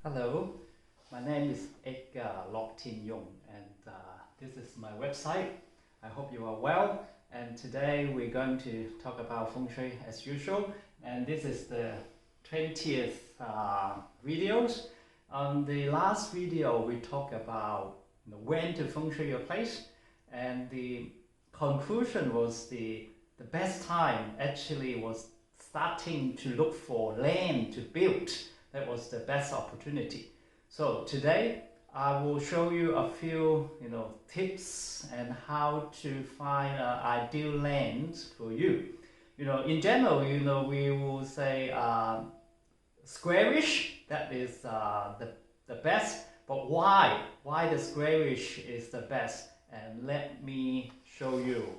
Hello, my name is Edgar Lok Tin Yong, and this is my website. I hope you are well. And today we're going to talk about Feng Shui as usual. And this is the 20th videos. On the last video, we talked about when to Feng Shui your place, and the conclusion was the best time actually was starting to look for land to build. That was the best opportunity. So today I will show you a few tips and how to find ideal land for you. In general, we will say squarish, that is the best. But why the squarish is the best? And let me show you.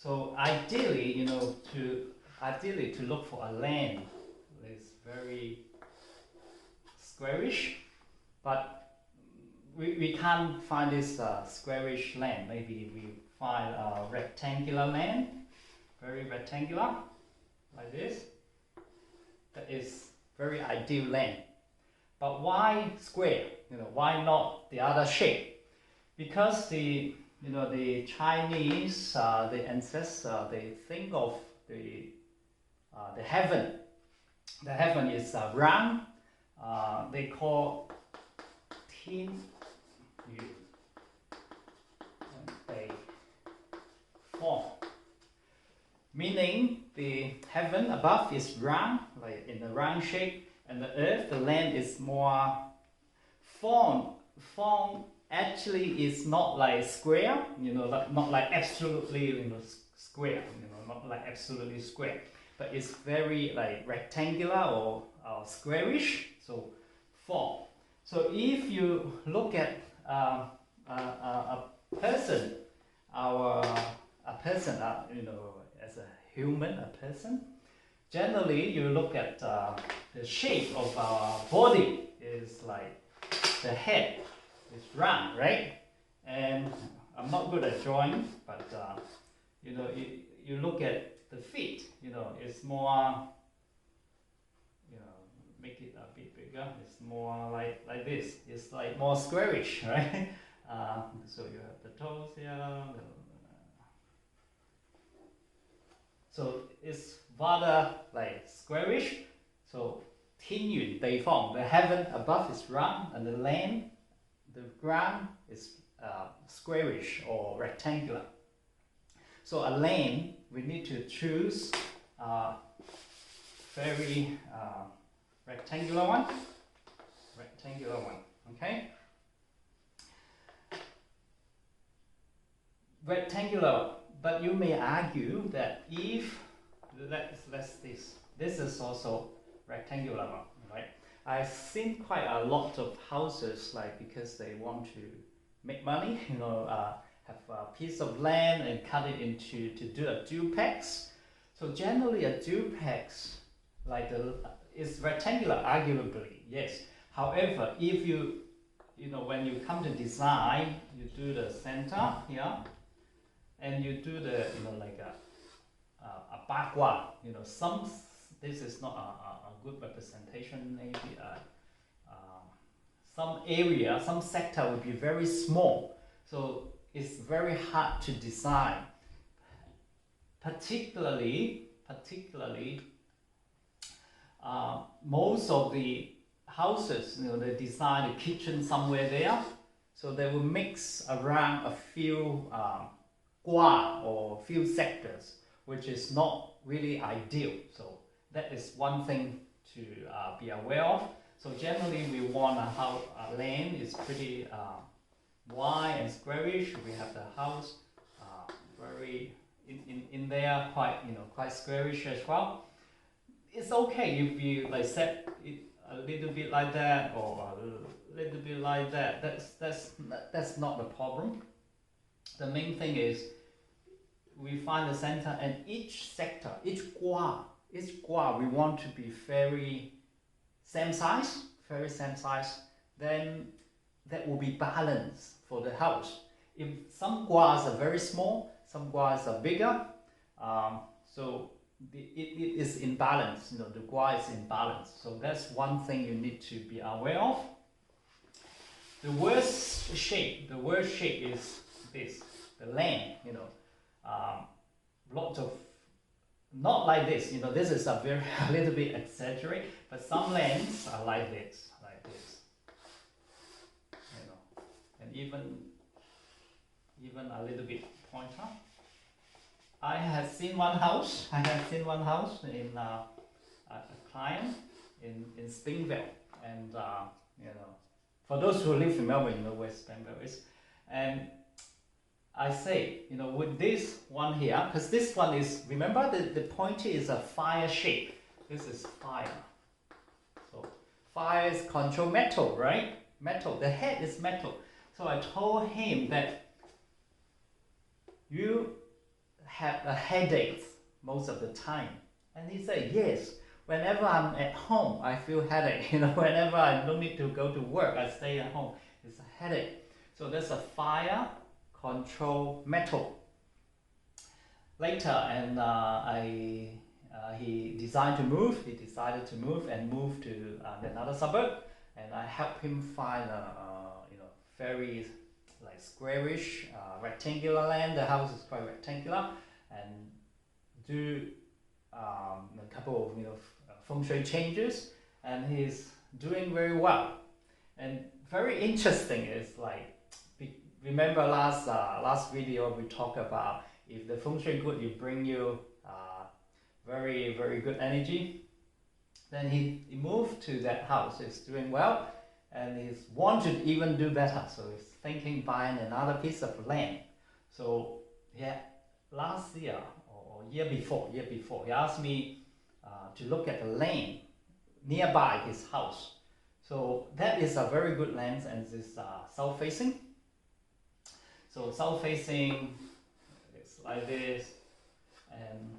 So ideally to look for a land is very squarish, but we can't find this squarish land. Maybe we find a rectangular land, very rectangular, like this. That is very ideal land. But why square? Why not the other shape? Because the Chinese, the ancestors, they think of the heaven. The heaven is round. They call Tin Yu Bei Form, meaning the heaven above is round, like in a round shape, and the earth, the land, is more form. Form actually is not like square, not like absolutely square, not like absolutely square, but it's very like rectangular or squarish. So form. So if you look at a person, as a human, a person, generally you look at the shape of our body is like the head is round, right? And I'm not good at drawing, but you look at the feet, it's more, make it a bit bigger. It's more like this. It's like more squarish, right? So you have the toes here. So it's rather like squarish. So Tin Yun Bei Fong, the heaven above is round, and the land, the ground, is squarish or rectangular. So a land, we need to choose very rectangular one. Okay. Rectangular, but you may argue that if this is also rectangular one, right? I've seen quite a lot of houses, like, because they want to make money, have a piece of land and cut it into to do a duplex. So generally a duplex, like is rectangular, arguably, yes. However, if you when you come to design, you do the center here, and you do the like a bagua, this is not a good representation. Maybe some area, some sector will be very small, so it's very hard to design. Particularly, most of the houses, they design the kitchen somewhere there, so they will mix around a few gua or few sectors, which is not really ideal. So that is one thing to be aware of. So generally we want a land is pretty wide and squarish. We have the house very in there, quite squarish as well. It's okay if you like set it a little bit like that or a little bit like that. That's not the problem. The main thing is we find the center, and each sector, each gua, we want to be very same size, then that will be balanced for the house. If some guas are very small, some guas are bigger, so it is in balance, the gua is in balance. So that's one thing you need to be aware of. The worst shape is this, the land, lots of, not like this, this is a little bit exaggerated, but some lands are like this, and even a little bit pointer. I have seen one house in a client in Springville, and for those who live in Melbourne, you know where Springville is, and I say, with this one here, because this one is, remember the pointy is a fire shape. This is fire. So fire is control metal, right? Metal. The head is metal. So I told him that you have a headache most of the time. And he said, yes. Whenever I'm at home, I feel headache. Whenever I don't need to go to work, I stay at home. It's a headache. So that's a fire control metal. Later, and he decided to move and move to another suburb, and I helped him find a very like squarish rectangular land. The house is quite rectangular, and do a couple of feng shui changes, and he's doing very well. And very interesting is like, remember last video we talked about if the feng shui good, you bring you very good energy. Then he moved to that house. He's doing well, and he's wanted to even do better. So he's thinking buying another piece of land. So yeah, last year or year before, he asked me to look at the land nearby his house. So that is a very good land, and it's south facing. So south facing is like this, and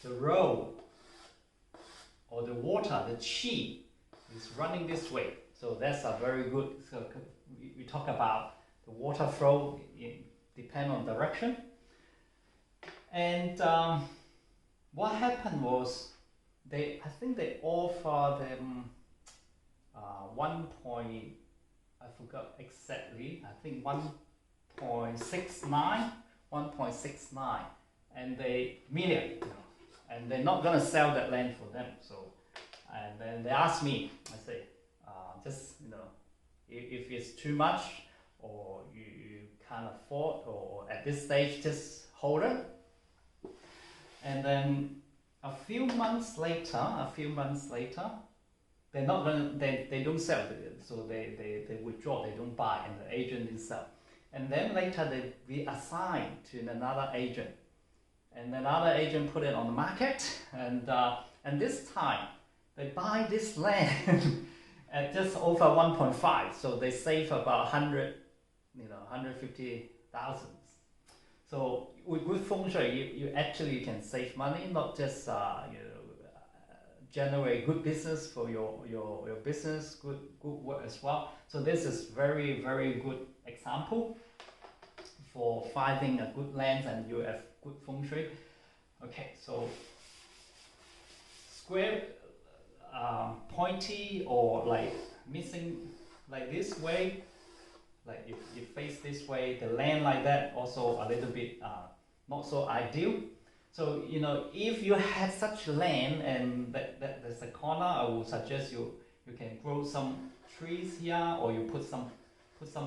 the road or the water, the qi, is running this way. So that's a very good. So we talk about the water flow depend on direction. And what happened was I think they offered them 1. I forgot exactly. I think 1.69, and they million, and they're not gonna sell that land for them. So, and then they asked me. I say, just if it's too much or you can't afford, or at this stage, just hold it. And then a few months later, they're not gonna, they don't sell it, so they withdraw, they don't buy, and the agent didn't sell. And then later they reassigned to another agent, and another agent put it on the market, and this time they buy this land at just over 1.5, so they save about 150,000. So with good feng shui, you actually can save money, not just generate good business for your business, good work as well. So this is very good example for finding a good land and you have good feng shui. Okay, so square, pointy, or like missing like this way, like if you face this way, the land like that also a little bit not so ideal. So if you have such land and there's a corner, I would suggest you can grow some trees here, or you put some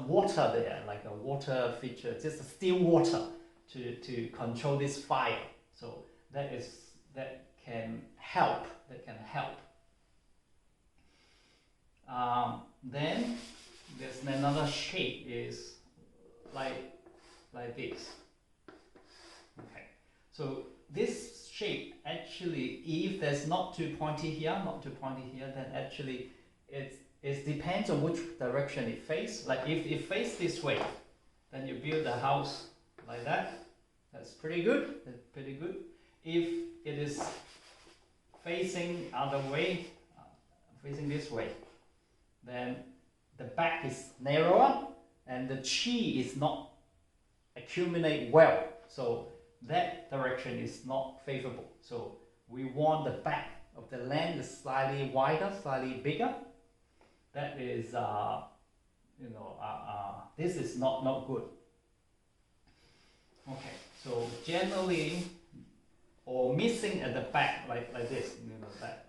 water there, like a water feature, just a still water to control this fire. So that can help. Then there's another shape is like like this. Okay, so this shape actually, if there's not too pointy here, then actually it depends on which direction it faces. Like if it faces this way, then you build the house like that. That's pretty good. If it is facing other way, facing this way, then the back is narrower and the qi is not accumulate well. So that direction is not favorable. So we want the back of the land is slightly wider, slightly bigger. That is, this is not good. Okay, so generally, or missing at the back like this, that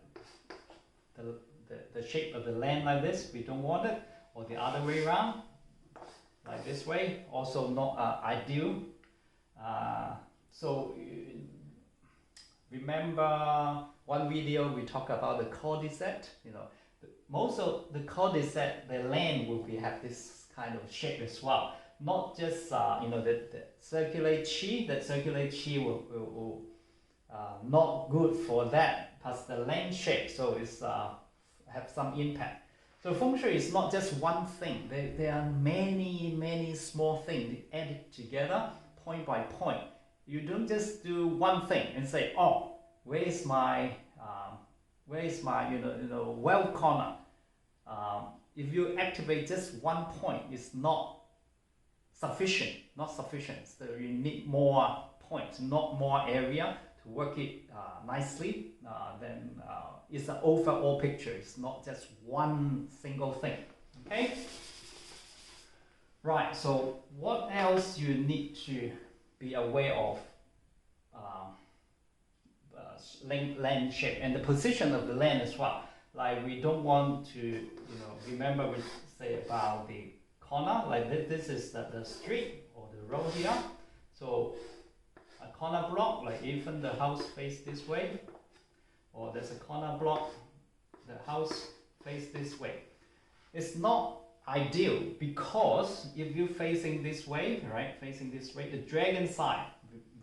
the shape of the land like this, we don't want it, or the other way around, like this way, also not ideal. So remember one video we talked about the cul-de-sac. Most of the cul-de-sac, the land will have this kind of shape as well. Not just the circulate qi. That circulate qi will not good for that, plus the land shape. So it's have some impact. So feng shui is not just one thing. There are many small things added together, point by point. You don't just do one thing and say, oh, where's my well corner? If you activate just one point, it's not sufficient. So you need more points, not more area to work it nicely. Then it's an overall picture. It's not just one single thing. Okay. Right. So what else you need to be aware of? Land shape and the position of the land as well. Like we don't want to, remember we say about the corner, like this is the street or the road here. So a corner block, like even the house face this way, or there's a corner block, the house face this way. It's not ideal because if you're facing this way, right, the dragon side,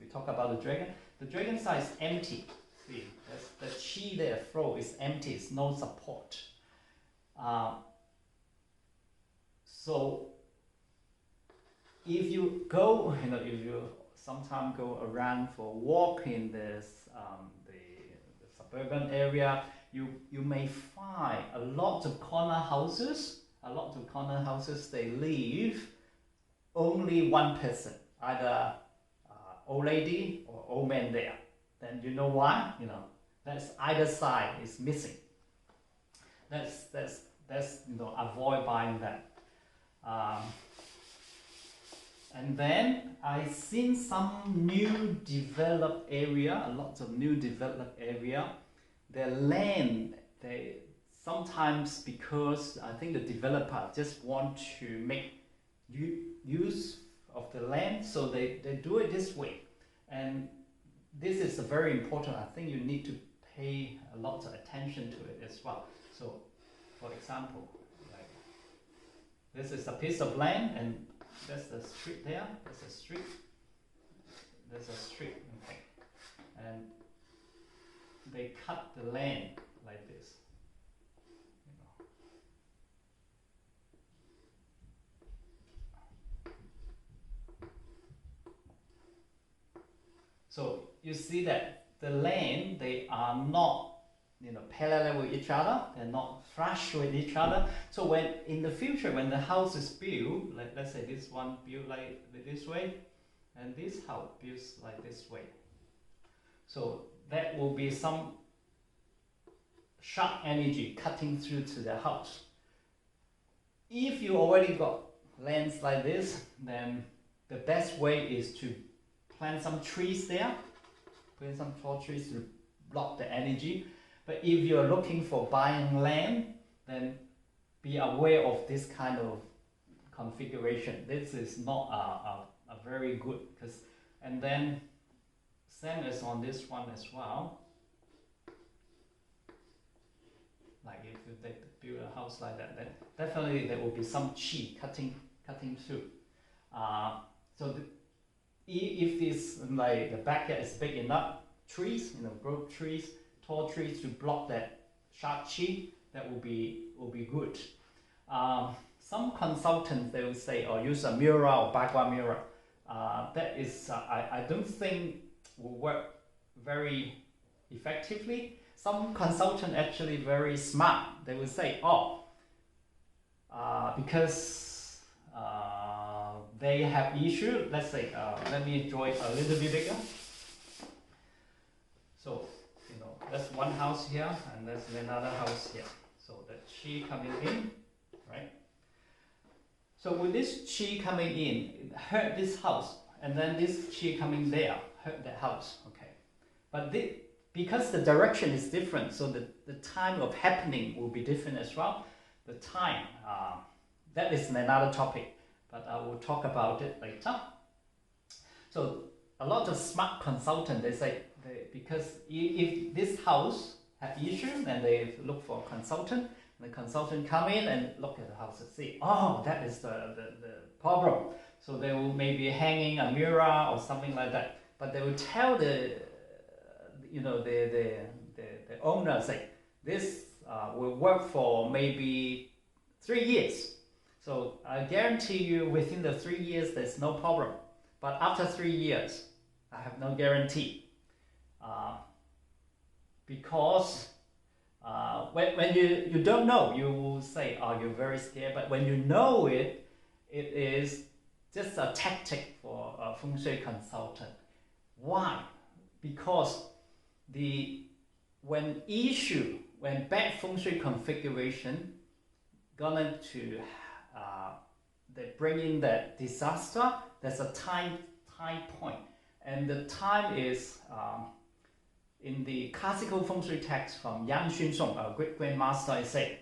we talk about the dragon side is empty. See, the qi there flow is empty, it's no support. So if you go, if you sometimes go around for a walk in this the suburban area, you may find a lot of corner houses. They leave only one person, either old lady or old man there. Then you know why? That's either side is missing. That's avoid buying that. And then I seen some new developed area, lots of new developed area. Their land, they sometimes, because I think the developer just want to make use of the land, so they do it this way. And this is very important. I think you need to pay a lot of attention to it as well. So, for example, like this is a piece of land, and that's the street there. There's a street. Okay, and they cut the land like this. So you see that the land, they are not parallel with each other, they're not flush with each other. So when in the future, when the house is built, like let's say this one built like this way, and this house built like this way. So that will be some sharp energy cutting through to the house. If you already got lands like this, then the best way is to plant some trees there, plant some tall trees to block the energy. But if you're looking for buying land, then be aware of this kind of configuration. This is not a very good, and then same as on this one as well. Like if they build a house like that, then definitely there will be some qi cutting through. So if this like the backyard is big enough, trees, grow trees, tall trees to block that sharp chi, that will be good. Some consultants, they will say, or use a mirror or background mirror. That is, I don't think will work very effectively. Some consultant actually very smart. They will say, because they have issue. Let's say, let me draw it a little bit bigger. So, that's one house here, and there's another house here. So the chi coming in, right? So with this chi coming in, it hurt this house, and then this chi coming there, hurt that house, okay? But because the direction is different, so the time of happening will be different as well. The time, that is another topic, but I will talk about it later. So a lot of smart consultants, they say, because if this house have issue, then they look for a consultant. The consultant come in and look at the house and see, that is the problem. So they will maybe hanging a mirror or something like that. But they will tell the owner, say, this will work for maybe 3 years. So I guarantee you within the 3 years there's no problem. But after 3 years, I have no guarantee. Because when you don't know, you will say, you're very scared. But when you know it, it is just a tactic for a Feng Shui consultant. Why? Because when bad Feng Shui configuration going to they bring in that disaster, there's a time point, and the time is in the classical Feng Shui text from Yang Xunsong, our great grandmaster, he said,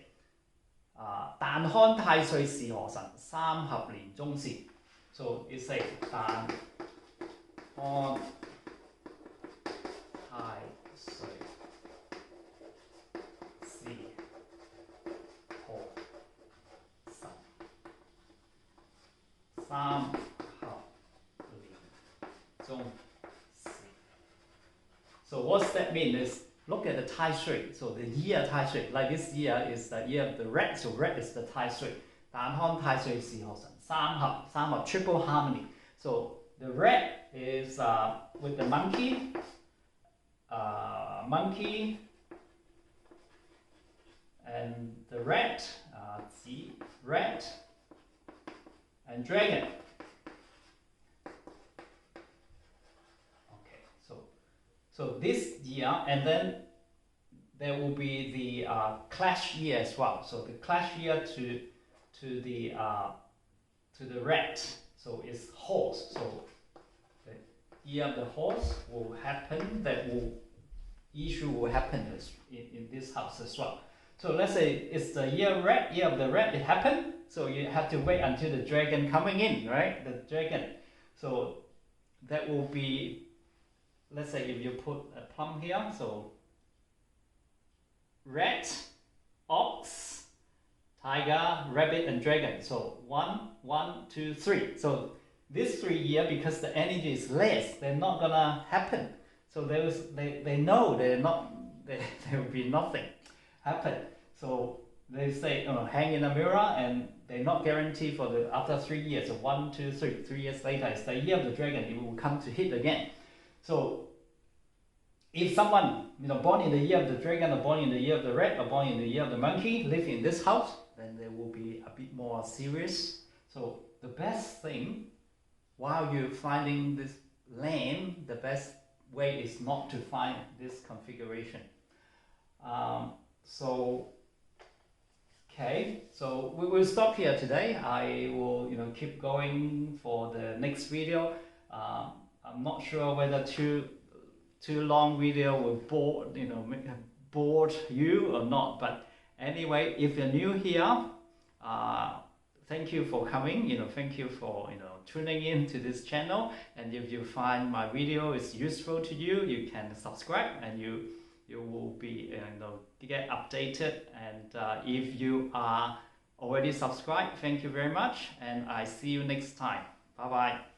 但看太歲是何辰，三合年中事. So it says, 但看太歲是何辰，三合年中事. So what's that mean is, look at the Tai Shui. So the year Tai Shui, like this year is the year of the red, so red is the Tai Shui. 但看太歲是何辰，三合, triple harmony. So the red is with the monkey, and the red, red, and dragon. So this year, and then there will be the clash year as well. So the clash year to the red, so it's horse. So the year of the horse will happen. Issue will happen in this house as well. So let's say it's the year of the red. It happened. So you have to wait until the dragon coming in, right? The dragon. So that will be. Let's say if you put a plum here, so rat, ox, tiger, rabbit, and dragon. So 1, 2, 3. So this 3 year, because the energy is less, they're not gonna happen. So they know there will be nothing happen. So they say, hang in a mirror, and they're not guaranteed for after 3 years. So 1, 2, 3. 3 years later, it's the year of the dragon. It will come to hit again. So if someone born in the year of the dragon, or born in the year of the rat, or born in the year of the monkey, live in this house, then they will be a bit more serious. So the best thing, while you're finding this land, the best way is not to find this configuration. So we will stop here today. I will keep going for the next video. I'm not sure whether too long video will bored you or not, but anyway, if you're new here, thank you for coming. Thank you for tuning in to this channel. And if you find my video is useful to you, you can subscribe, and you will be get updated. And if you are already subscribed, thank you very much, and I see you next time. Bye bye.